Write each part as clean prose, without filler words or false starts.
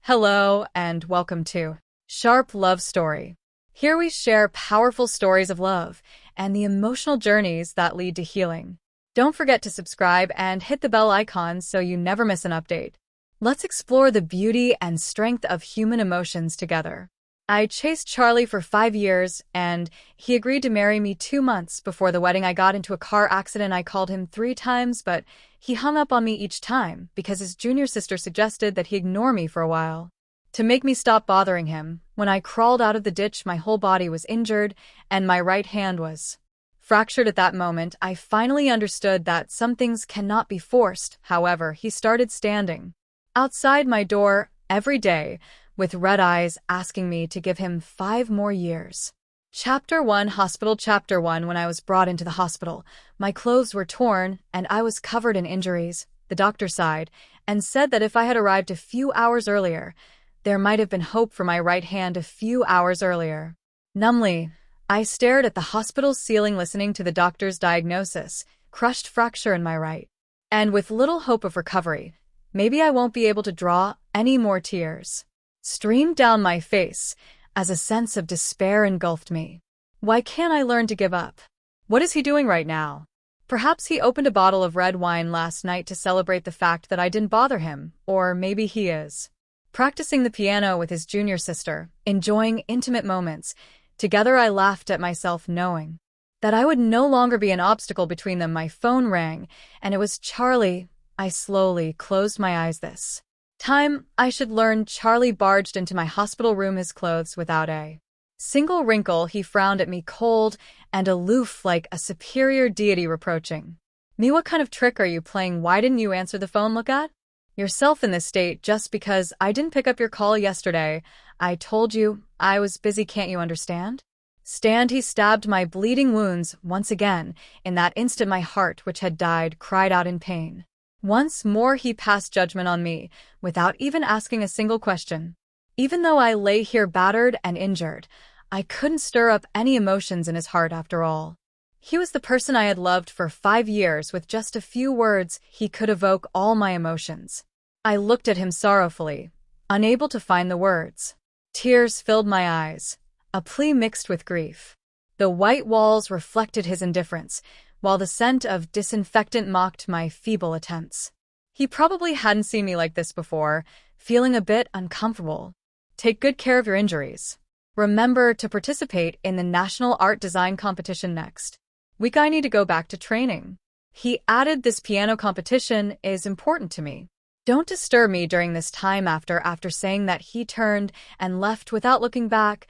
Hello, and welcome to Sharp Love Story. Here we share powerful stories of love and the emotional journeys that lead to healing. Don't forget to subscribe and hit the bell icon so you never miss an update. Let's explore the beauty and strength of human emotions together. I chased Charlie for 5 years, and he agreed to marry me 2 months before the wedding. I got into a car accident. I called him 3 times, but he hung up on me each time because his junior sister suggested that he ignore me for a while. To make me stop bothering him, when I crawled out of the ditch, my whole body was injured and my right hand was fractured. At that moment, I finally understood that some things cannot be forced. However, he started standing outside my door every day with red eyes, asking me to give him 5 more years. Chapter 1 Hospital. Chapter 1 When I was brought into the hospital, my clothes were torn and I was covered in injuries. The doctor sighed and said that if I had arrived a few hours earlier, there might have been hope for my right hand. A few hours earlier. Numbly, I stared at the hospital's ceiling, listening to the doctor's diagnosis: crushed fracture in my right. And with little hope of recovery, maybe I won't be able to draw any more. Tears streamed down my face as a sense of despair engulfed me. Why can't I learn to give up? What is he doing right now? Perhaps he opened a bottle of red wine last night to celebrate the fact that I didn't bother him, or maybe he is practicing the piano with his junior sister, enjoying intimate moments. Together I laughed at myself, knowing that I would no longer be an obstacle between them. My phone rang, and it was Charlie. I slowly closed my eyes. This time, I should learn. Charlie barged into my hospital room, his clothes without a single wrinkle. He frowned at me, cold and aloof, like a superior deity reproaching me. What kind of trick are you playing? Why didn't you answer the phone? Look at yourself in this state just because I didn't pick up your call yesterday. I told you I was busy. Can't you understand? Stand. He stabbed my bleeding wounds once again. In that instant, my heart, which had died, cried out in pain. Once more he passed judgment on me, without even asking a single question. Even though I lay here battered and injured, I couldn't stir up any emotions in his heart. After all, he was the person I had loved for 5 years. With just a few words, he could evoke all my emotions. I looked at him sorrowfully, unable to find the words. Tears filled my eyes, a plea mixed with grief. The white walls reflected his indifference, while the scent of disinfectant mocked my feeble attempts. He probably hadn't seen me like this before, feeling a bit uncomfortable. Take good care of your injuries. Remember to participate in the National Art Design Competition next week. I need to go back to training. He added, this piano competition is important to me. Don't disturb me during this time. After saying that, he turned and left without looking back,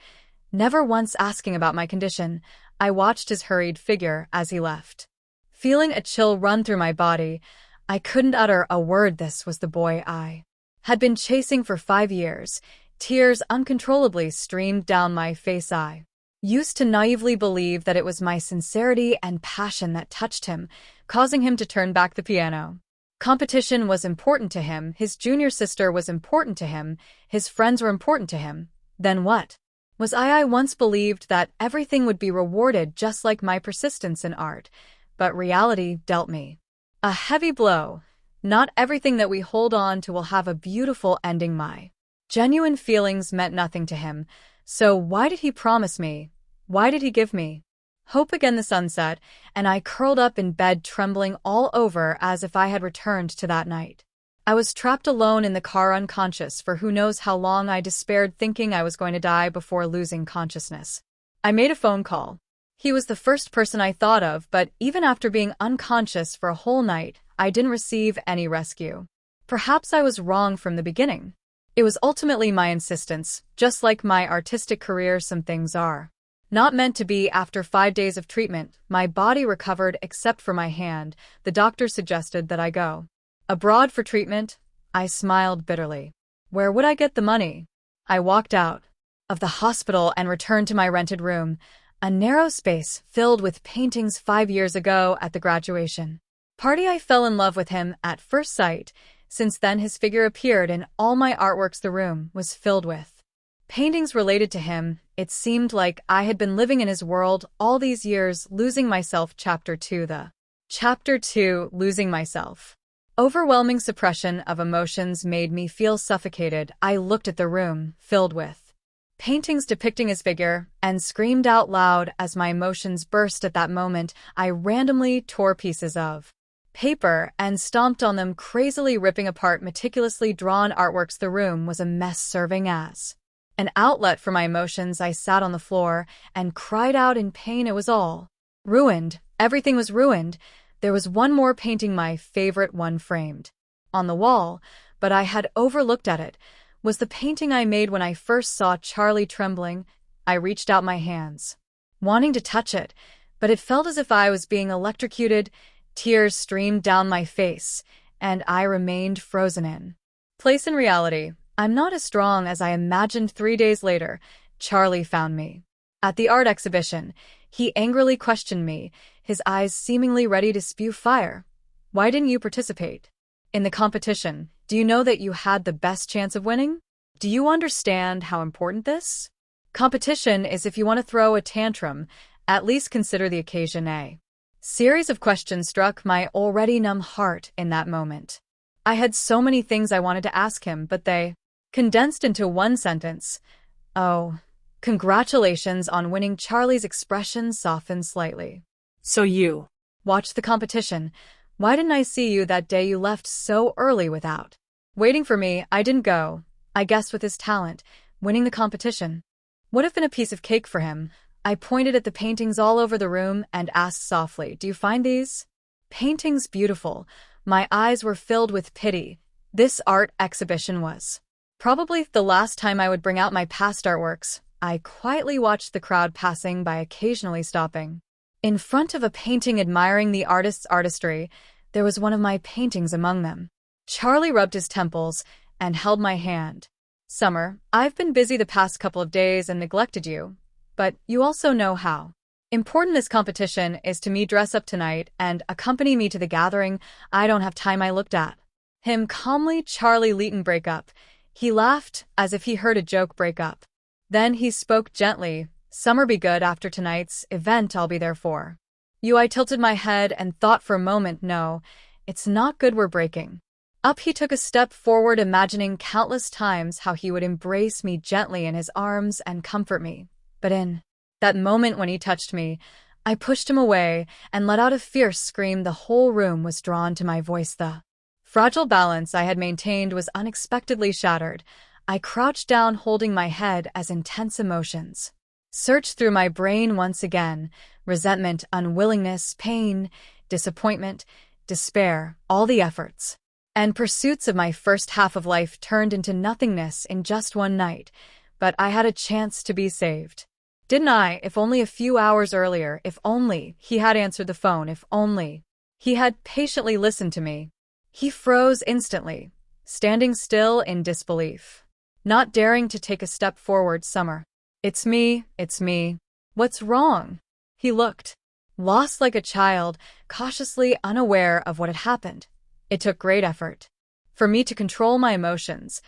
never once asking about my condition. I watched his hurried figure as he left, feeling a chill run through my body. I couldn't utter a word. This was the boy I had been chasing for 5 years. Tears uncontrollably streamed down my face. I used to naively believe that it was my sincerity and passion that touched him, causing him to turn back the piano. Competition was important to him. His junior sister was important to him. His friends were important to him. Then what was I once believed that everything would be rewarded, just like my persistence in art. But reality dealt me a heavy blow. Not everything that we hold on to will have a beautiful ending. My genuine feelings meant nothing to him. So why did he promise me? Why did he give me hope again? The sun set, and I curled up in bed, trembling all over as if I had returned to that night. I was trapped alone in the car, unconscious for who knows how long. I despaired, thinking I was going to die before losing consciousness. I made a phone call. He was the first person I thought of, but even after being unconscious for a whole night, I didn't receive any rescue. Perhaps I was wrong from the beginning. It was ultimately my insistence. Just like my artistic career, some things are not meant to be. After 5 days of treatment, my body recovered except for my hand. The doctor suggested that I go abroad for treatment. I smiled bitterly. Where would I get the money? I walked out of the hospital and returned to my rented room, a narrow space filled with paintings 5 years ago at the graduation party. I fell in love with him at first sight. Since then, his figure appeared in all my artworks. The room was filled with paintings related to him. It seemed like I had been living in his world all these years, losing myself. Chapter 2 Losing myself. Overwhelming suppression of emotions made me feel suffocated. I looked at the room, filled with paintings depicting his figure, and screamed out loud as my emotions burst. At that moment. I randomly tore pieces of paper and stomped on them, crazily ripping apart meticulously drawn artworks. The room was a mess, serving as an outlet for my emotions. I sat on the floor and cried out in pain. It was all ruined. Everything was ruined. There was one more painting, my favorite one, framed on the wall, but I had overlooked at it. Was the painting I made when I first saw Charlie. Trembling, I reached out my hands, wanting to touch it, but it felt as if I was being electrocuted. Tears streamed down my face, and I remained frozen in place. In reality, I'm not as strong as I imagined. 3 days later, Charlie found me at the art exhibition. He angrily questioned me, his eyes seemingly ready to spew fire. Why didn't you participate in the competition? Do you know that you had the best chance of winning? Do you understand how important this competition is? If you want to throw a tantrum, at least consider the occasion. A series of questions struck my already numb heart in that moment. I had so many things I wanted to ask him, but they condensed into one sentence. Oh, congratulations on winning. Charlie's expression softened slightly. So you watched the competition. Why didn't I see you that day? You left so early without waiting for me. I didn't go. I guess with his talent, winning the competition would have been a piece of cake for him. I pointed at the paintings all over the room and asked softly, do you find these paintings beautiful? My eyes were filled with pity. This art exhibition was probably the last time I would bring out my past artworks. I quietly watched the crowd passing by, occasionally stopping in front of a painting, admiring the artist's artistry. There was one of my paintings among them. Charlie rubbed his temples and held my hand. Summer, I've been busy the past couple of days and neglected you, but you also know how important this competition is to me. Dress up tonight and accompany me to the gathering. I don't have time. I looked at him calmly. Charlie Leeton, break up. He laughed as if he heard a joke. Break up. Then he spoke gently. Summer, be good. After tonight's event, I'll be there for you. I tilted my head and thought for a moment, no, it's not good. We're breaking up. He took a step forward, imagining countless times how he would embrace me gently in his arms and comfort me. But in that moment when he touched me, I pushed him away and let out a fierce scream. The whole room was drawn to my voice. The fragile balance I had maintained was unexpectedly shattered. I crouched down, holding my head as intense emotions searched through my brain once again. Resentment, unwillingness, pain, disappointment, despair, all the efforts and pursuits of my first half of life turned into nothingness in just one night. But I had a chance to be saved. Didn't I? If only a few hours earlier, if only he had answered the phone, if only he had patiently listened to me. He froze instantly, standing still in disbelief, not daring to take a step forward. Summer, it's me. What's wrong? He looked lost, like a child, cautiously unaware of what had happened. It took great effort for me to control my emotions.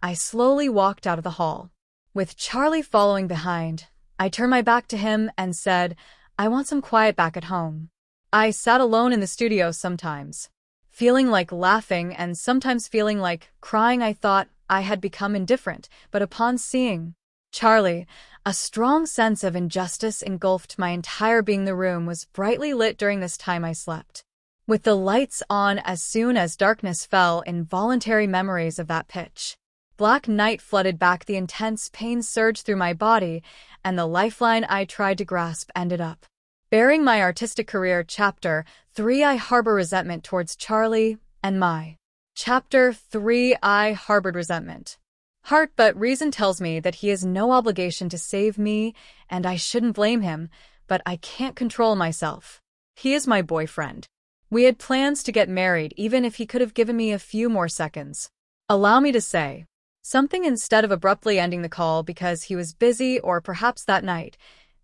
I slowly walked out of the hall, with Charlie following behind. I turned my back to him and said, I want some quiet back at home. I sat alone in the studio, sometimes feeling like laughing and sometimes feeling like crying. I thought I had become indifferent, but upon seeing Charlie, a strong sense of injustice engulfed my entire being. The room was brightly lit. During this time I slept with the lights on. As soon as darkness fell, involuntary memories of that pitch black night flooded back. The intense pain surged through my body, and the lifeline I tried to grasp ended up bearing my artistic career. Chapter 3: I harbor resentment towards Charlie and my. Chapter 3: I harbored resentment. Heart, but reason tells me that he has no obligation to save me, and I shouldn't blame him, but I can't control myself. He is my boyfriend. We had plans to get married. Even if he could have given me a few more seconds, allow me to say something instead of abruptly ending the call because he was busy, or perhaps that night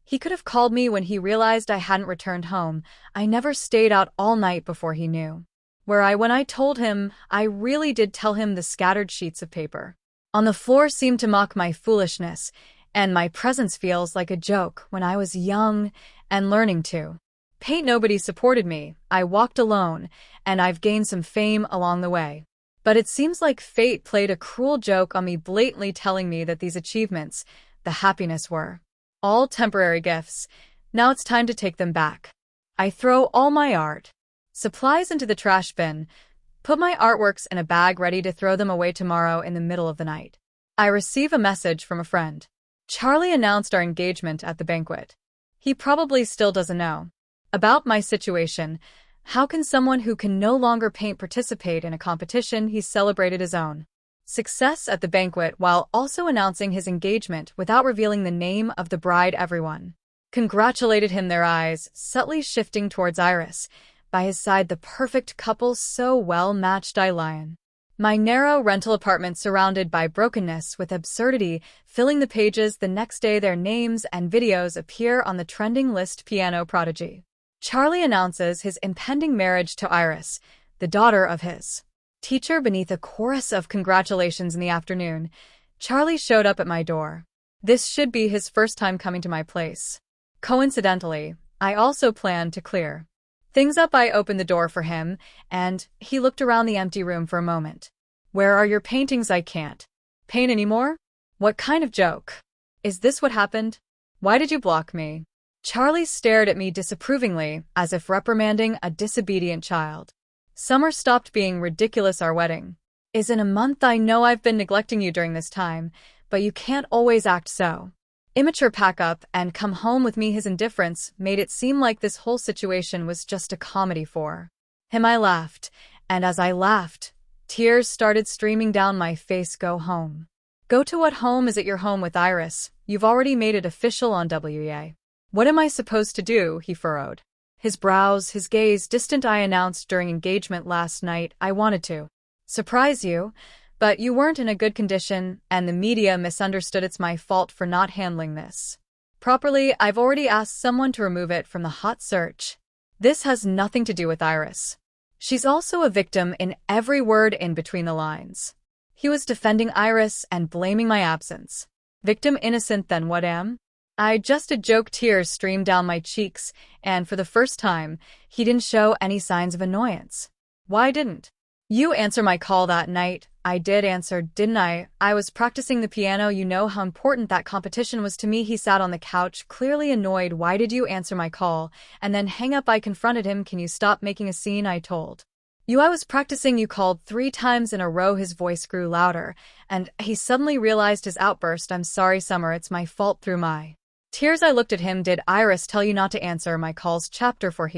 he could have called me when he realized I hadn't returned home. I never stayed out all night before he knew when I told him. I really did tell him. The scattered sheets of paper on the floor seemed to mock my foolishness, and my presence feels like a joke when I was young and learning to Paint nobody supported me, I walked alone, and I've gained some fame along the way. But it seems like fate played a cruel joke on me, blatantly telling me that these achievements, the happiness, were all temporary gifts. Now it's time to take them back. I throw all my art supplies into the trash bin, put my artworks in a bag ready to throw them away tomorrow in the middle of the night. I receive a message from a friend. Charlie announced our engagement at the banquet. He probably still doesn't know about my situation. How can someone who can no longer paint participate in a competition? He celebrated his own success at the banquet while also announcing his engagement without revealing the name of the bride. Everyone congratulated him, their eyes subtly shifting towards Iris. By his side, the perfect couple, so well matched. I lion. My narrow rental apartment surrounded by brokenness with absurdity filling the pages. The next day, their names and videos appear on the trending list. Piano prodigy Charlie announces his impending marriage to Iris, the daughter of his teacher. Beneath a chorus of congratulations in the afternoon, Charlie showed up at my door. This should be his first time coming to my place. Coincidentally, I also planned to clear things up. I opened the door for him, and he looked around the empty room for a moment. Where are your paintings? I can't paint anymore? What kind of joke? Is this what happened? Why did you block me? Charlie stared at me disapprovingly, as if reprimanding a disobedient child. Summer stopped being ridiculous. Our wedding is in a month. I know I've been neglecting you during this time, but you can't always act so immature. Pack up and come home with me. His indifference made it seem like this whole situation was just a comedy for him. I laughed, and as I laughed, tears started streaming down my face. Go home. Go to what home? Is it your home with Iris? You've already made it official on WEA. What am I supposed to do? He furrowed his brows, his gaze distant. I announced during engagement last night I wanted to surprise you, but you weren't in a good condition, and the media misunderstood. It's my fault for not handling this properly. I've already asked someone to remove it from the hot search. This has nothing to do with Iris. She's also a victim in every word in between the lines. He was defending Iris and blaming my absence. Victim? Innocent? Then what am I? Just a joke. Tears streamed down my cheeks, and for the first time, he didn't show any signs of annoyance. Why didn't you answer my call that night? I did answer, didn't I? I was practicing the piano. You know how important that competition was to me. He sat on the couch, clearly annoyed. Why did you answer my call and then hang up? I confronted him. Can you stop making a scene? I told you I was practicing. You called 3 times in a row. His voice grew louder, and he suddenly realized his outburst. I'm sorry, Summer. It's my fault. Through my tears, I looked at him. Did Iris tell you not to answer my calls? Chapter 4.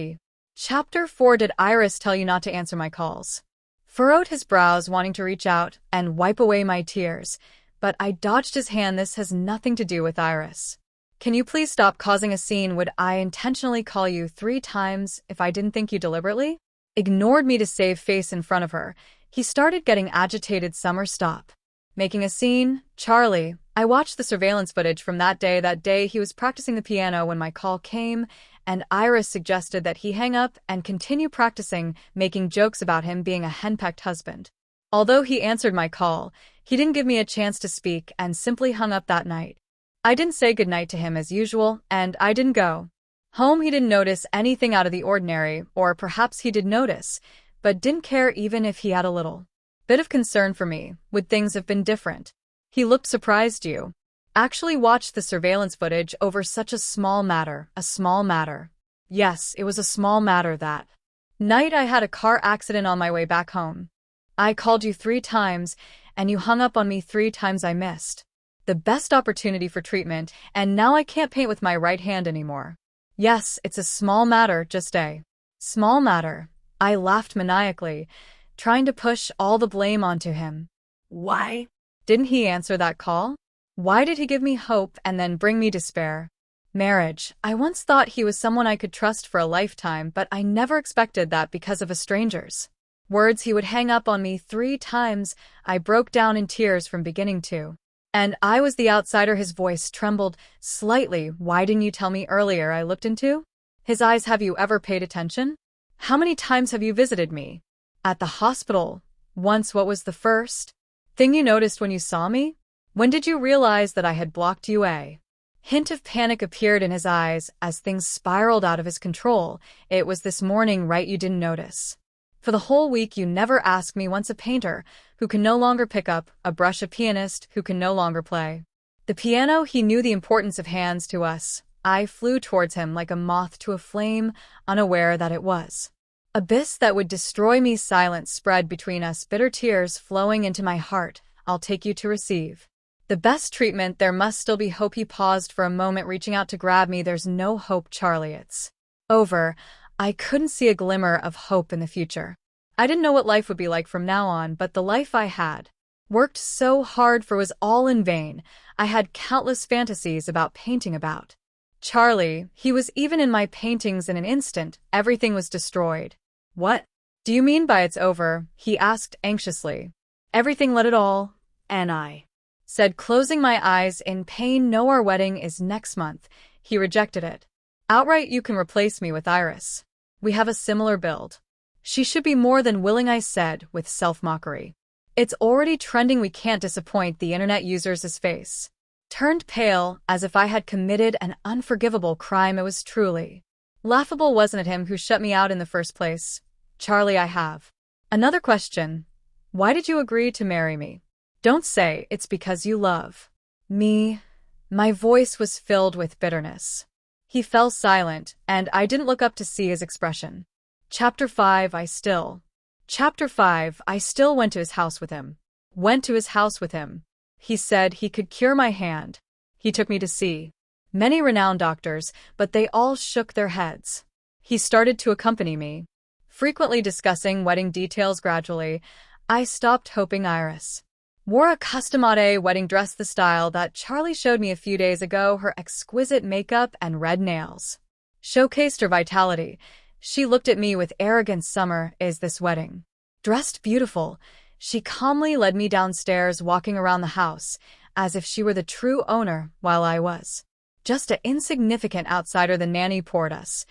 Chapter 4. Did Iris tell you not to answer my calls? Furrowed his brows, wanting to reach out and wipe away my tears, but I dodged his hand. This has nothing to do with Iris. Can you please stop causing a scene? Would I intentionally call you 3 times if I didn't think you deliberately ignored me to save face in front of her? He started getting agitated. Summer, stop making a scene. Charlie, I watched the surveillance footage from that day. That day he was practicing the piano when my call came, and Iris suggested that he hang up and continue practicing, making jokes about him being a henpecked husband. Although he answered my call, he didn't give me a chance to speak and simply hung up that night. I didn't say goodnight to him as usual, and I didn't go home. He didn't notice anything out of the ordinary, or perhaps he did notice, but didn't care. Even if he had a little bit of concern for me, would things have been different? He looked surprised. You actually watched the surveillance footage over such a small matter? A small matter? Yes, it was a small matter. That night I had a car accident on my way back home. I called you 3 times, and you hung up on me 3 times. I missed the best opportunity for treatment, and now I can't paint with my right hand anymore. Yes, it's a small matter, just a small matter. I laughed maniacally, trying to push all the blame onto him. Why didn't he answer that call? Why did he give me hope and then bring me despair? Marriage. I once thought he was someone I could trust for a lifetime, but I never expected that because of a stranger's words. He would hang up on me 3 times. I broke down in tears from beginning to and I was the outsider. His voice trembled slightly. Why didn't you tell me earlier? I looked into his eyes. Have you ever paid attention? How many times have you visited me? At the hospital. Once. What was the first thing you noticed when you saw me? When did you realize that I had blocked you? Hint of panic appeared in his eyes as things spiraled out of his control. It was this morning, right? You didn't notice. For the whole week you never asked me once. A painter who can no longer pick up a brush, a pianist who can no longer play the piano. He knew the importance of hands to us. I flew towards him like a moth to a flame, unaware that it was abyss that would destroy me. Silence spread between us, bitter tears flowing into my heart. I'll take you to receive the best treatment. There must still be hope. He paused for a moment, reaching out to grab me. There's no hope, Charlie. It's over. I couldn't see a glimmer of hope in the future. I didn't know what life would be like from now on, but the life I had worked so hard for was all in vain. I had countless fantasies about painting about Charlie. He was even in my paintings. In an instant, everything was destroyed. What do you mean by it's over? He asked anxiously. Everything, let it all. And I said, closing my eyes in pain. No, our wedding is next month. He rejected it outright. You can replace me with Iris. We have a similar build. She should be more than willing, I said with self-mockery. It's already trending. We can't disappoint the internet users. His face turned pale, as if I had committed an unforgivable crime. It was truly laughable, wasn't it? Him who shut me out in the first place. Charlie, I have another question. Why did you agree to marry me? Don't say it's because you love me. My voice was filled with bitterness. He fell silent, and I didn't look up to see his expression. Chapter 5. I still went to his house with him. He said he could cure my hand. He took me to see many renowned doctors, but they all shook their heads. He started to accompany me, frequently discussing wedding details. Gradually, I stopped hoping. Iris wore a custom-made wedding dress, the style that Charlie showed me a few days ago. Her exquisite makeup and red nails showcased her vitality. She looked at me with arrogance. Summer, is this wedding dressed beautiful? She calmly led me downstairs, walking around the house as if she were the true owner, while I was just an insignificant outsider. The nanny poured us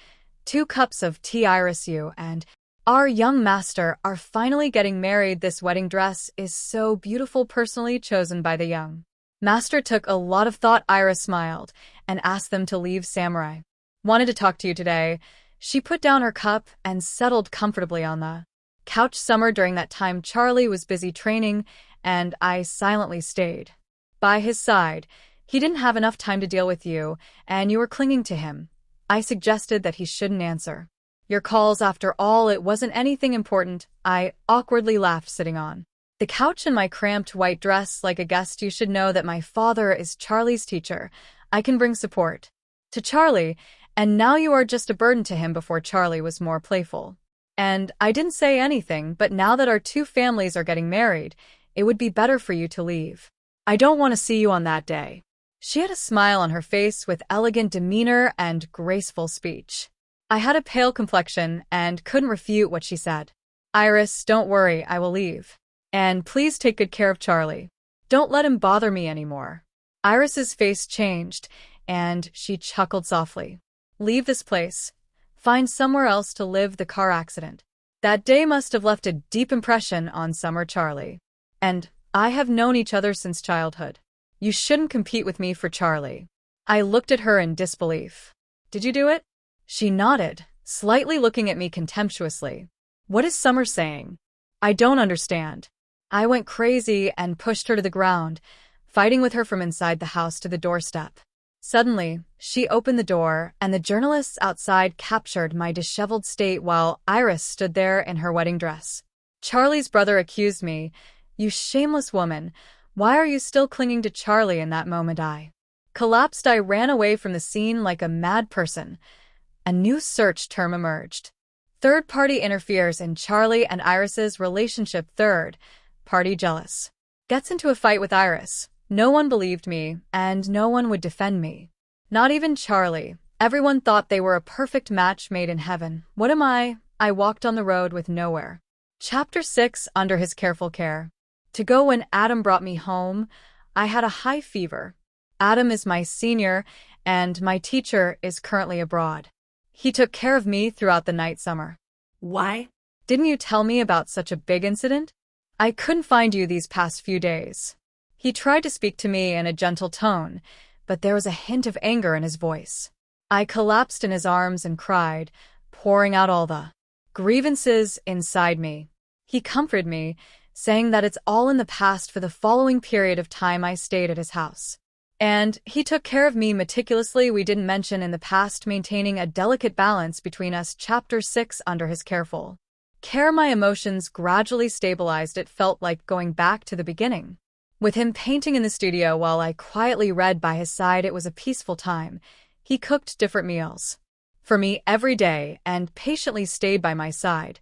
2 cups of tea. Iris, you and our young master are finally getting married. This wedding dress is so beautiful, personally chosen by the young master. Took a lot of thought. Iris smiled and asked them to leave. Samurai wanted to talk to you today. She put down her cup and settled comfortably on the couch. Summer, during that time Charlie was busy training, and I silently stayed by his side. He didn't have enough time to deal with you, and you were clinging to him. I suggested that he shouldn't answer your calls. After all, it wasn't anything important. I awkwardly laughed, sitting on the couch in my cramped white dress like a guest. You should know that my father is Charlie's teacher. I can bring support to Charlie, and now you are just a burden to him. Before, Charlie was more playful, and I didn't say anything, but now that our 2 families are getting married, it would be better for you to leave. I don't want to see you on that day. She had a smile on her face with elegant demeanor and graceful speech. I had a pale complexion and couldn't refute what she said. Iris, don't worry, I will leave. And please take good care of Charlie. Don't let him bother me anymore. Iris's face changed, and she chuckled softly. Leave this place. Find somewhere else to live. The car accident that day must have left a deep impression on Summer. Charlie and I have known each other since childhood. You shouldn't compete with me for Charlie. I looked at her in disbelief. Did you do it? She nodded, slightly looking at me contemptuously. What is Summer saying? I don't understand. I went crazy and pushed her to the ground, fighting with her from inside the house to the doorstep. Suddenly, she opened the door, and the journalists outside captured my disheveled state while Iris stood there in her wedding dress. Charlie's brother accused me. You shameless woman, why are you still clinging to Charlie? In that moment I collapsed. I ran away from the scene like a mad person. A new search term emerged. Third party interferes in Charlie and Iris's relationship. Third party jealous gets into a fight with Iris. No one believed me, and no one would defend me. Not even Charlie. Everyone thought they were a perfect match made in heaven. What am I? I walked on the road with nowhere. Chapter 6. Under his careful care. To go. When Adam brought me home, I had a high fever. Adam is my senior, and my teacher is currently abroad. He took care of me throughout the night. Summer. Why didn't you tell me about such a big incident? I couldn't find you these past few days. He tried to speak to me in a gentle tone, but there was a hint of anger in his voice. I collapsed in his arms and cried, pouring out all the grievances inside me. He comforted me, saying that it's all in the past for the following period of time I stayed at his house. And he took care of me meticulously. We didn't mention in the past maintaining a delicate balance between us. Chapter 6. Under his careful care, my emotions gradually stabilized. It felt like going back to the beginning. With him painting in the studio while I quietly read by his side, it was a peaceful time. He cooked different meals for me every day and patiently stayed by my side.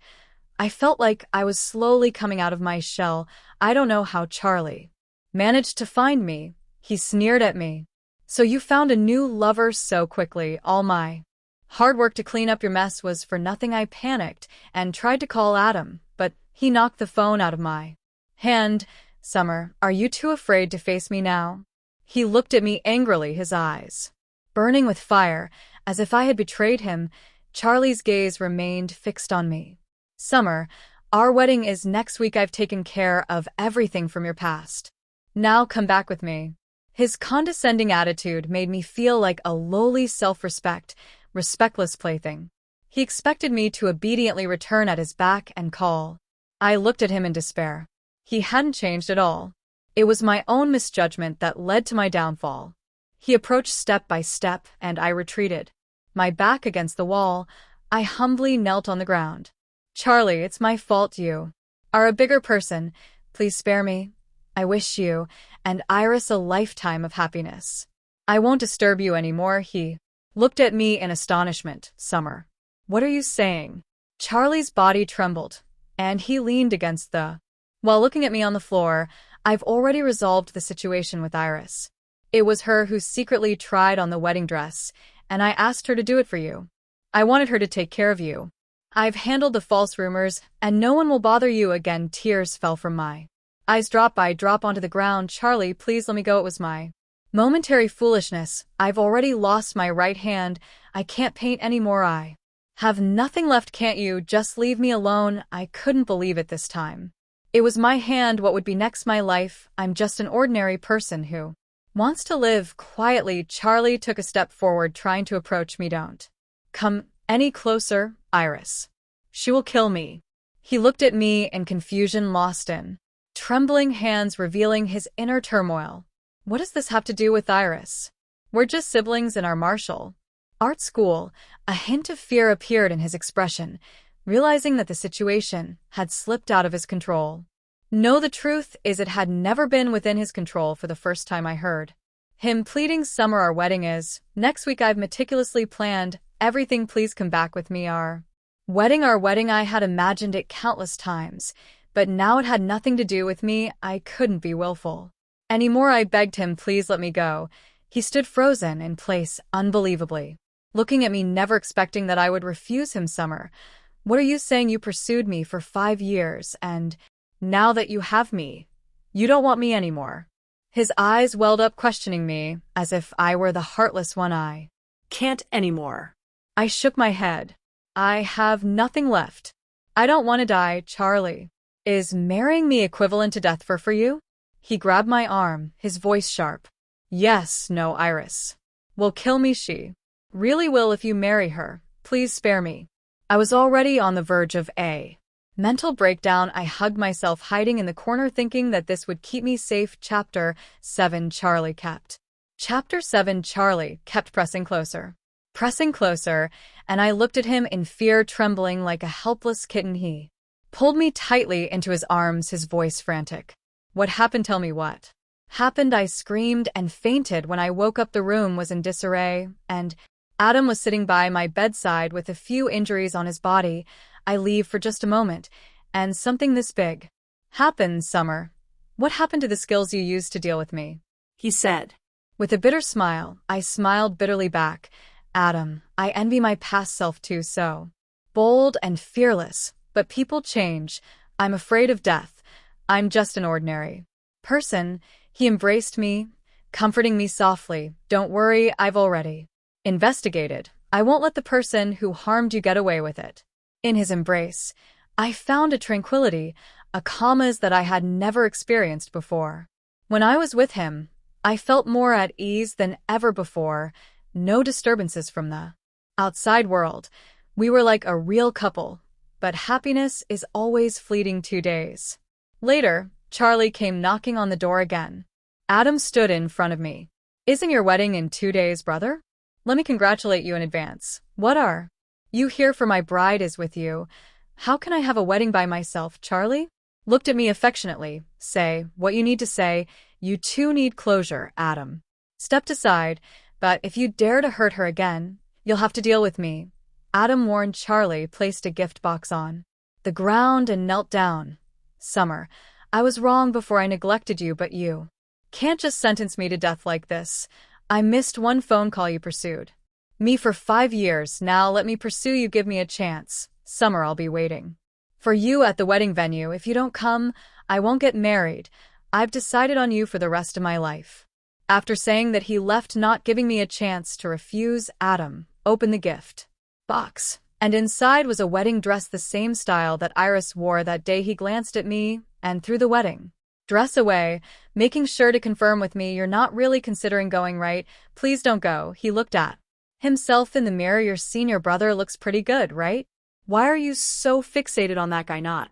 I felt like I was slowly coming out of my shell. I don't know how Charlie managed to find me. He sneered at me. So you found a new lover so quickly. All my hard work to clean up your mess was for nothing. I panicked and tried to call Adam, but he knocked the phone out of my hand. Summer, are you too afraid to face me now? He looked at me angrily, his eyes burning with fire, as if I had betrayed him. Charlie's gaze remained fixed on me. Summer, our wedding is next week. I've taken care of everything from your past. Now come back with me. His condescending attitude made me feel like a lowly respectless plaything. He expected me to obediently return at his back and call. I looked at him in despair. He hadn't changed at all. It was my own misjudgment that led to my downfall. He approached step by step, and I retreated. My back against the wall, I humbly knelt on the ground. Charlie, it's my fault. You are a bigger person. Please spare me. I wish you and Iris a lifetime of happiness. I won't disturb you anymore. He looked at me in astonishment. Summer, what are you saying? Charlie's body trembled, and he leaned against the while looking at me on the floor. I've already resolved the situation with Iris. It was her who secretly tried on the wedding dress, and I asked her to do it for you. I wanted her to take care of you. I've handled the false rumors, and no one will bother you again. Tears fell from my eyes. Drop onto the ground. Charlie, please let me go. It was my momentary foolishness. I've already lost my right hand. I can't paint anymore. I have nothing left. Can't you just leave me alone? I couldn't believe it this time. It was my hand. What would be next? My life. I'm just an ordinary person who wants to live quietly. Charlie took a step forward, trying to approach me. Don't come any closer, Iris. She will kill me. He looked at me in confusion, lost in trembling hands, revealing his inner turmoil. What does this have to do with Iris? We're just siblings in our martial art school. A hint of fear appeared in his expression, realizing that the situation had slipped out of his control. No, the truth is it had never been within his control. For the first time I heard him pleading, Summer, our wedding is next week. I've meticulously planned everything. Please come back with me. Our wedding. I had imagined it countless times, but now it had nothing to do with me. I couldn't be willful anymore. I begged him, please let me go. He stood frozen in place, unbelievably looking at me, never expecting that I would refuse him. Summer, what are you saying? You pursued me for 5 years, and now that you have me, you don't want me anymore. His eyes welled up, questioning me, as if I were the heartless one. I can't anymore. I shook my head. I have nothing left. I don't want to die. Charlie, is marrying me equivalent to death for you? He grabbed my arm, his voice sharp. Yes, no, Iris will kill me. She really will if you marry her. Please spare me. I was already on the verge of a mental breakdown. I hugged myself, hiding in the corner, thinking that this would keep me safe. Chapter 7. Charlie kept pressing closer, and I looked at him in fear, trembling like a helpless kitten. He pulled me tightly into his arms, his voice frantic. What happened? Tell me what happened. I screamed and fainted. When I woke up, the room was in disarray, and Adam was sitting by my bedside with a few injuries on his body. I leave for just a moment, and something this big happened. Summer, what happened to the skills you used to deal with me? He said. With a bitter smile, I smiled bitterly back. Adam, I envy my past self too, so bold and fearless, but people change. I'm afraid of death. I'm just an ordinary person. He embraced me, comforting me softly. Don't worry, I've already investigated. I won't let the person who harmed you get away with it. In his embrace, I found a tranquility, a calmness that I had never experienced before. When I was with him, I felt more at ease than ever before, no disturbances from the outside world. We were like a real couple, but happiness is always fleeting 2 days. Later, Charlie came knocking on the door again. Adam stood in front of me. Isn't your wedding in 2 days, brother? Let me congratulate you in advance. What are you here for? My bride is with you. How can I have a wedding by myself? Charlie looked at me affectionately. Say what you need to say. You two need closure. Adam stepped aside. But if you dare to hurt her again, you'll have to deal with me. Adam warned. Charlie placed a gift box on the ground and knelt down. Summer, I was wrong before I neglected you, but you can't just sentence me to death like this. I missed one phone call. You pursued me for 5 years. Now let me pursue you. Give me a chance. Summer, I'll be waiting for you at the wedding venue. If you don't come, I won't get married. I've decided on you for the rest of my life. After saying that, he left, not giving me a chance to refuse. Adam opened the gift box, and inside was a wedding dress, the same style that Iris wore that day. He glanced at me and threw the wedding dress away, making sure to confirm with me, you're not really considering going, right? Please don't go. He looked at himself in the mirror. Your senior brother looks pretty good, right? Why are you so fixated on that guy? Not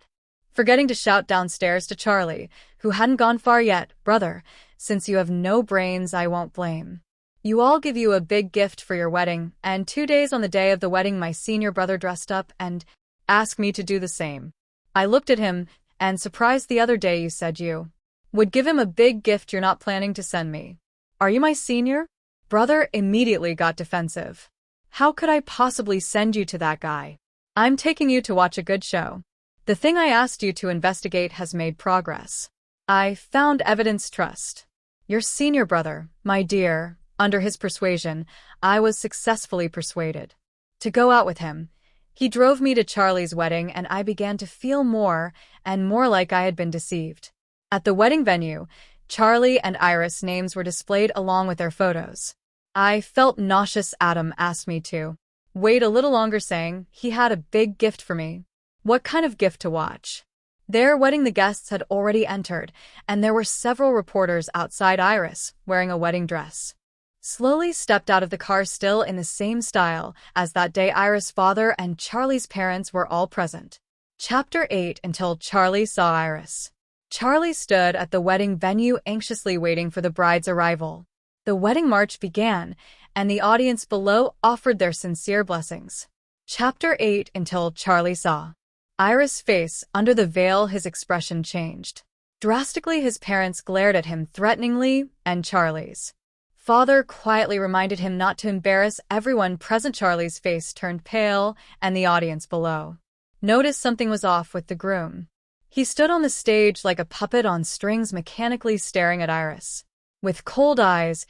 forgetting to shout downstairs to Charlie, who hadn't gone far yet. Brother, since you have no brains, I won't blame you. I'll give you a big gift for your wedding, and 2 days on the day of the wedding, my senior brother dressed up and asked me to do the same. I looked at him and surprised. The other day you said you would give him a big gift. You're not planning to send me. Are you my senior brother? Immediately got defensive. How could I possibly send you to that guy? I'm taking you to watch a good show. The thing I asked you to investigate has made progress. I found evidence. Trust your senior brother, my dear. Under his persuasion, I was successfully persuaded to go out with him. He drove me to Charlie's wedding, and I began to feel more and more like I had been deceived. At the wedding venue, Charlie and Iris' names were displayed along with their photos. I felt nauseous. Adam asked me to wait a little longer, saying he had a big gift for me. What kind of gift? To watch their wedding. The guests had already entered, and there were several reporters outside. Iris, wearing a wedding dress, slowly stepped out of the car, still in the same style as that day. Iris' father and Charlie's parents were all present. Chapter 8. Until Charlie saw Iris. Charlie stood at the wedding venue, anxiously waiting for the bride's arrival. The wedding march began, and the audience below offered their sincere blessings. Chapter 8. Until Charlie saw Iris' face under the veil, his expression changed drastically. His parents glared at him threateningly, and Charlie's father quietly reminded him not to embarrass everyone present. Charlie's face turned pale, and the audience below noticed something was off with the groom. He stood on the stage like a puppet on strings, mechanically staring at Iris. With cold eyes,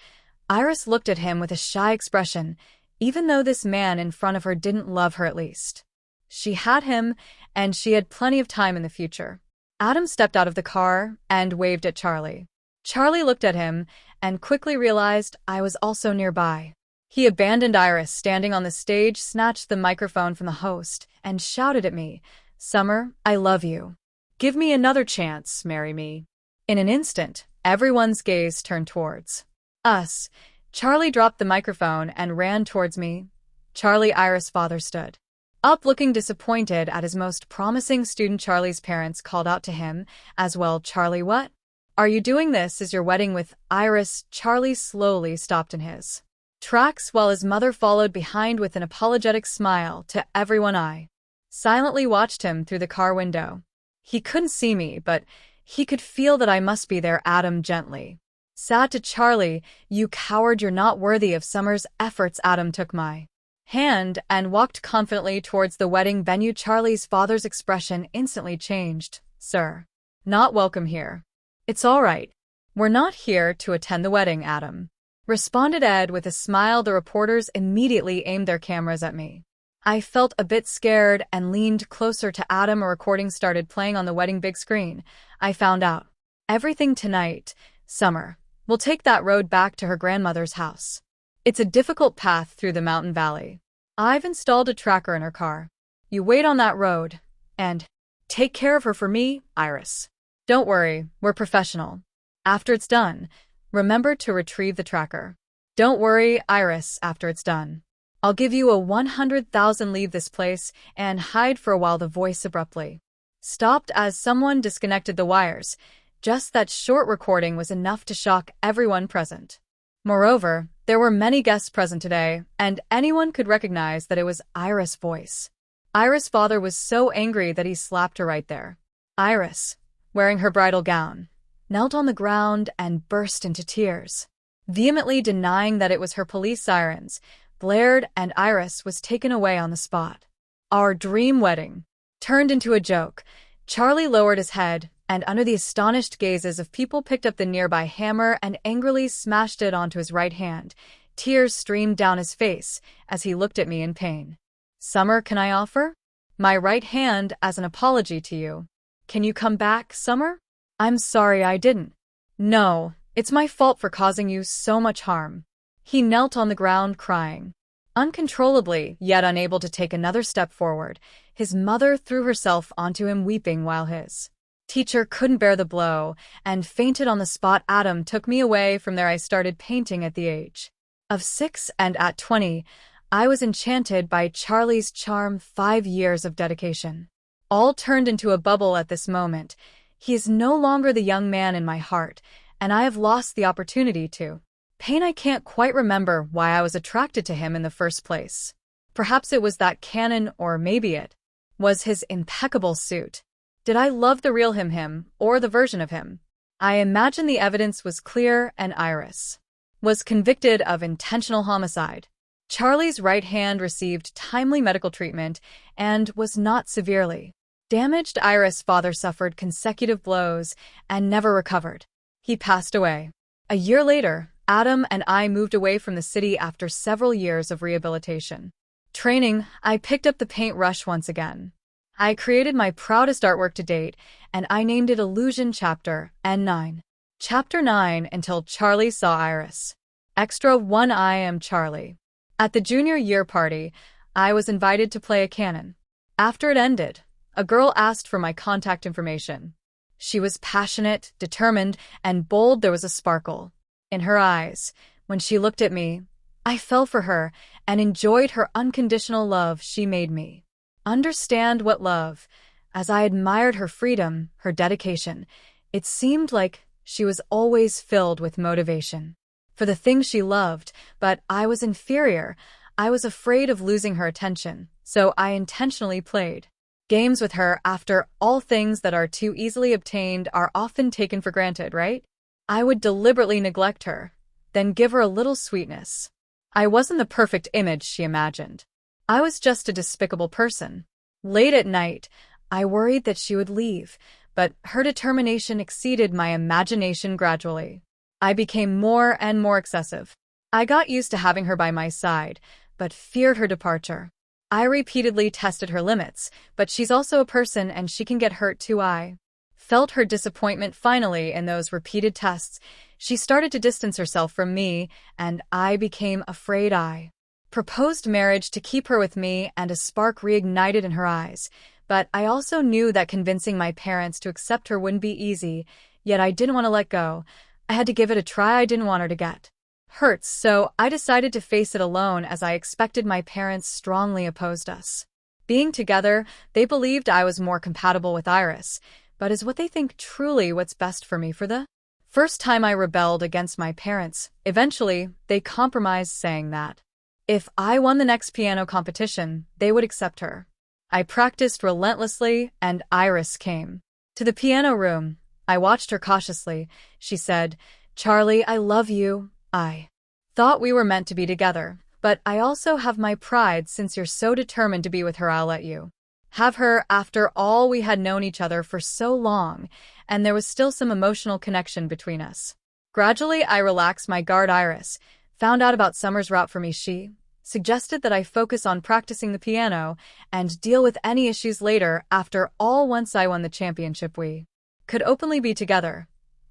Iris looked at him with a shy expression, even though this man in front of her didn't love her. At least she had him, and she had plenty of time in the future. Adam stepped out of the car and waved at Charlie. Charlie looked at him and quickly realized I was also nearby. He abandoned Iris standing on the stage, snatched the microphone from the host, and shouted at me, Summer, I love you. Give me another chance, marry me. In an instant, everyone's gaze turned towards us. Charlie dropped the microphone and ran towards me. Charlie, Iris' father, stood up looking disappointed at his most promising student. Charlie's parents called out to him as well. Charlie, what are you doing? This is your wedding with Iris. Charlie slowly stopped in his tracks while his mother followed behind with an apologetic smile to everyone. I silently watched him through the car window. He couldn't see me, but he could feel that I must be there. Adam gently said to Charlie, you coward, you're not worthy of Summer's efforts. Adam took my hand and walked confidently towards the wedding venue. Charlie's father's expression instantly changed. Sir, not welcome here. It's all right. We're not here to attend the wedding, Adam responded Ed with a smile. The reporters immediately aimed their cameras at me. I felt a bit scared and leaned closer to Adam. A recording started playing on the wedding big screen. I found out everything tonight. Summer will take that road back to her grandmother's house. It's a difficult path through the mountain valley. I've installed a tracker in her car. You wait on that road and take care of her for me, Iris. Don't worry, we're professional. After it's done, Remember to retrieve the tracker. Don't worry, Iris, after it's done. I'll give you a 100,000 leave this place and hide for a while. The voice abruptly stopped as someone disconnected the wires. Just that short recording was enough to shock everyone present. Moreover, there were many guests present today, and anyone could recognize that it was Iris' voice. Iris' father was so angry that he slapped her right there. Iris, wearing her bridal gown, knelt on the ground and burst into tears, vehemently denying that it was her. Police sirens blared and Iris was taken away on the spot. Our dream wedding turned into a joke. Charlie lowered his head, and under the astonished gazes of people picked up the nearby hammer and angrily smashed it onto his right hand. Tears streamed down his face as he looked at me in pain. Summer, can I offer my right hand as an apology to you? Can you come back, Summer? I'm sorry I didn't. No, it's my fault for causing you so much harm. He knelt on the ground crying. Uncontrollably, yet unable to take another step forward, his mother threw herself onto him weeping while his teacher couldn't bear the blow and fainted on the spot. Adam took me away from there. I started painting at the age of 6, and at 20, I was enchanted by Charlie's charm. 5 years of dedication all turned into a bubble at this moment. He is no longer the young man in my heart, and I have lost the opportunity to paint. I can't quite remember why I was attracted to him in the first place. Perhaps it was that canon, or maybe it was his impeccable suit. Did I love the real him, or the version of him? I imagine the evidence was clear, and Iris was convicted of intentional homicide. Charlie's right hand received timely medical treatment and was not severely damaged. Iris' father suffered consecutive blows and never recovered. He passed away. A year later, Adam and I moved away from the city after several years of rehabilitation training. I picked up the paintbrush once again. I created my proudest artwork to date, and I named it Illusion Chapter N9. Chapter 9 until Charlie saw Iris. Extra 1. I am Charlie. At the junior year party, I was invited to play a canon. After it ended, a girl asked for my contact information. She was passionate, determined, and bold. There was a sparkle in her eyes. When she looked at me, I fell for her and enjoyed her unconditional love. She made me understand what love, as I admired her freedom, her dedication. It seemed like she was always filled with motivation for the things she loved, but I was inferior. I was afraid of losing her attention, so I intentionally played games with her. After all, things that are too easily obtained are often taken for granted, right? I would deliberately neglect her, then give her a little sweetness. I wasn't the perfect image she imagined. I was just a despicable person. Late at night, I worried that she would leave, but her determination exceeded my imagination. Gradually, I became more and more excessive. I got used to having her by my side, but feared her departure. I repeatedly tested her limits, but she's also a person and she can get hurt too. I felt her disappointment. Finally, in those repeated tests, she started to distance herself from me, and I became afraid. I proposed marriage to keep her with me, and a spark reignited in her eyes. But I also knew that convincing my parents to accept her wouldn't be easy, yet I didn't want to let go. I had to give it a try. I didn't want her to get hurt, so I decided to face it alone, as I expected. My parents strongly opposed us being together. They believed I was more compatible with Iris, but is what they think truly what's best for me? For the first time, I rebelled against my parents. Eventually, they compromised, saying that if I won the next piano competition, they would accept her. I practiced relentlessly, and Iris came to the piano room. I watched her cautiously. She said, "Charlie, I love you." I thought we were meant to be together, but I also have my pride. Since you're so determined to be with her, I'll let you have her. After all, we had known each other for so long, and there was still some emotional connection between us. Gradually, I relaxed my guard. Iris found out about Summer's route for me. She suggested that I focus on practicing the piano and deal with any issues later. After all, once I won the championship, we could openly be together.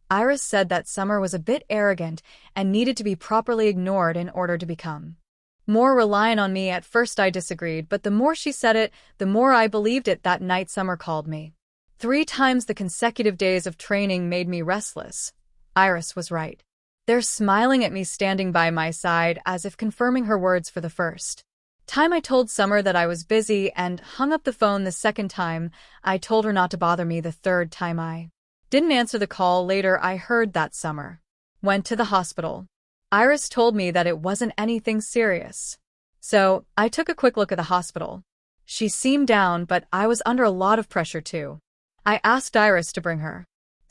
Iris said that Summer was a bit arrogant and needed to be properly ignored in order to become more reliant on me. At first I disagreed, but the more she said it, the more I believed it. That night Summer called me 3 times. The consecutive days of training made me restless. Iris was right. They're smiling at me standing by my side as if confirming her words for the first time. I told Summer that I was busy and hung up the phone the second time. I told her not to bother me the third time. I didn't answer the call. Later, I heard that Summer went to the hospital. Iris told me that it wasn't anything serious. So, I took a quick look at the hospital. She seemed down, but I was under a lot of pressure too. I asked Iris to bring her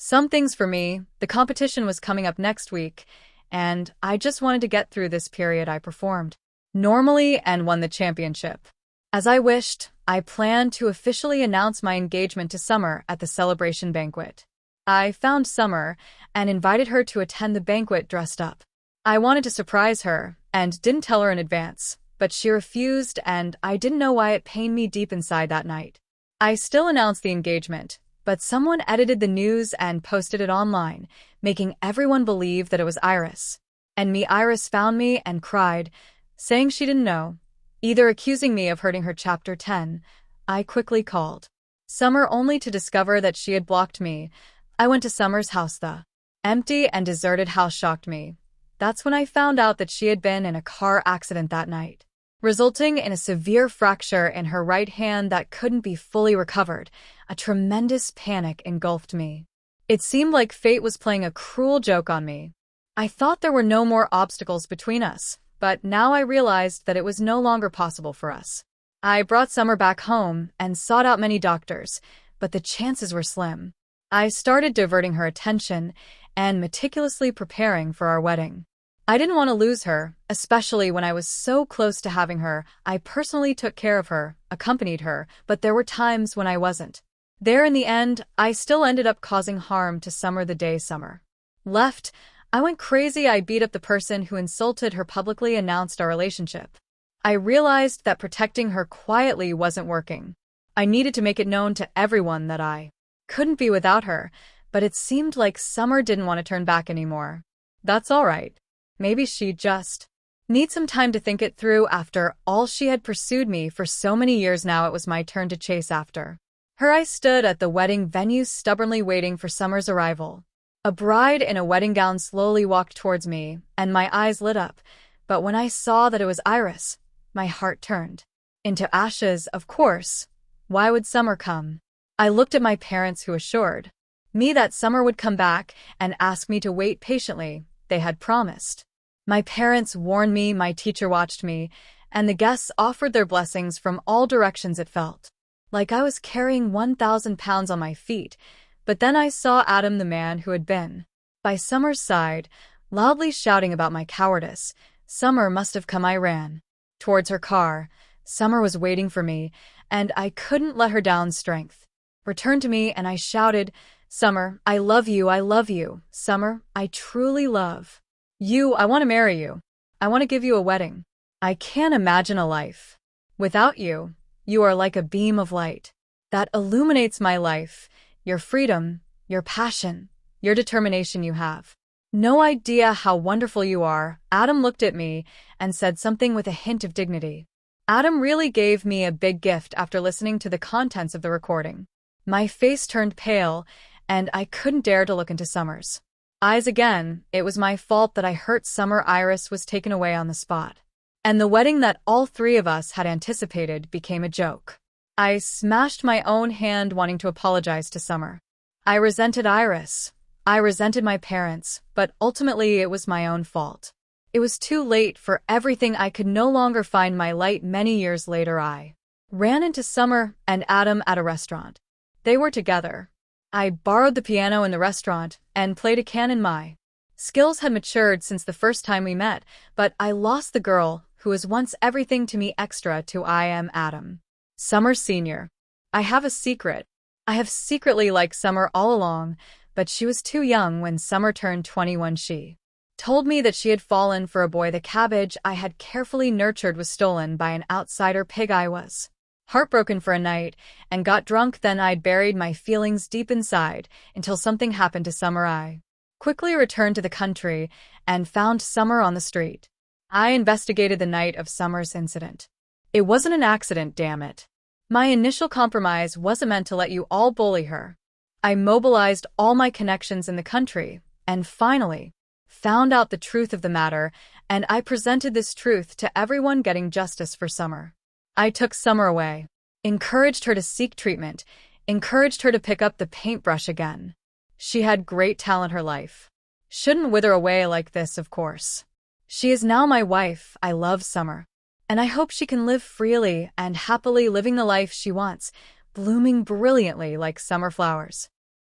some things for me. The competition was coming up next week, and I just wanted to get through this period. I performed normally and won the championship. As I wished, I planned to officially announce my engagement to Summer at the celebration banquet. I found Summer and invited her to attend the banquet dressed up. I wanted to surprise her and didn't tell her in advance, but she refused, and I didn't know why. It pained me deep inside that night. I still announced the engagement, but someone edited the news and posted it online, making everyone believe that it was Iris. And me. Iris found me and cried, saying she didn't know, either accusing me of hurting her. Chapter 10. I quickly called Summer only to discover that she had blocked me. I went to Summer's house. The empty and deserted house shocked me. That's when I found out that she had been in a car accident that night, resulting in a severe fracture in her right hand that couldn't be fully recovered. A tremendous panic engulfed me. It seemed like fate was playing a cruel joke on me. I thought there were no more obstacles between us, but now I realized that it was no longer possible for us. I brought Summer back home and sought out many doctors, but the chances were slim. I started diverting her attention and meticulously preparing for our wedding. I didn't want to lose her, especially when I was so close to having her. I personally took care of her, accompanied her, but there were times when I wasn't there. In the end, I still ended up causing harm to Summer. The day Summer left, I went crazy. I beat up the person who insulted her, publicly announced our relationship. I realized that protecting her quietly wasn't working. I needed to make it known to everyone that I couldn't be without her, but it seemed like Summer didn't want to turn back anymore. That's all right. Maybe she just needs some time to think it through. After all, she had pursued me for so many years now. It was my turn to chase after her. I stood at the wedding venue, stubbornly waiting for Summer's arrival. A bride in a wedding gown slowly walked towards me, and my eyes lit up. But when I saw that it was Iris, my heart turned into ashes. Of course. Why would Summer come? I looked at my parents, who assured me that Summer would come back, and asked me to wait patiently. They had promised. My parents warned me, my teacher watched me, and the guests offered their blessings from all directions. It felt like I was carrying 1,000 pounds on my feet. But then I saw Adam, the man who had been by Summer's side, loudly shouting about my cowardice. Summer must have come. I ran towards her car. Summer was waiting for me, and I couldn't let her down. Strength returned to me, and I shouted, "Summer, I love you. I love you. Summer, I truly love you. I want to marry you. I want to give you a wedding. I can't imagine a life without you. You are like a beam of light that illuminates my life. Your freedom, your passion, your determination. You have no idea how wonderful you are." Adam looked at me and said something with a hint of dignity. Adam really gave me a big gift. After listening to the contents of the recording, my face turned pale, and I couldn't dare to look into Summer's eyes again. It was my fault that I hurt Summer. Iris was taken away on the spot, and the wedding that all three of us had anticipated became a joke. I smashed my own hand, wanting to apologize to Summer. I resented Iris. I resented my parents, but ultimately it was my own fault. It was too late for everything. I could no longer find my light. Many years later, I ran into Summer and Adam at a restaurant. They were together. I borrowed the piano in the restaurant and played a canon. My skills had matured since the first time we met, but I lost the girl who was once everything to me. Extra to I am Adam, Summer Sr. I have a secret. I have secretly liked Summer all along, but she was too young when Summer turned 21. She told me that she had fallen for a boy. The cabbage I had carefully nurtured was stolen by an outsider pig. I was heartbroken for a night and got drunk. Then I'd buried my feelings deep inside until something happened to Summer. I quickly returned to the country and found Summer on the street. I investigated the night of Summer's incident. It wasn't an accident, damn it. My initial compromise wasn't meant to let you all bully her. I mobilized all my connections in the country and finally found out the truth of the matter, and I presented this truth to everyone getting justice for Summer. I took Summer away, encouraged her to seek treatment, encouraged her to pick up the paintbrush again. She had great talent her life. Shouldn't wither away like this, of course. She is now my wife. I love Summer, and I hope she can live freely and happily living the life she wants, blooming brilliantly like summer flowers.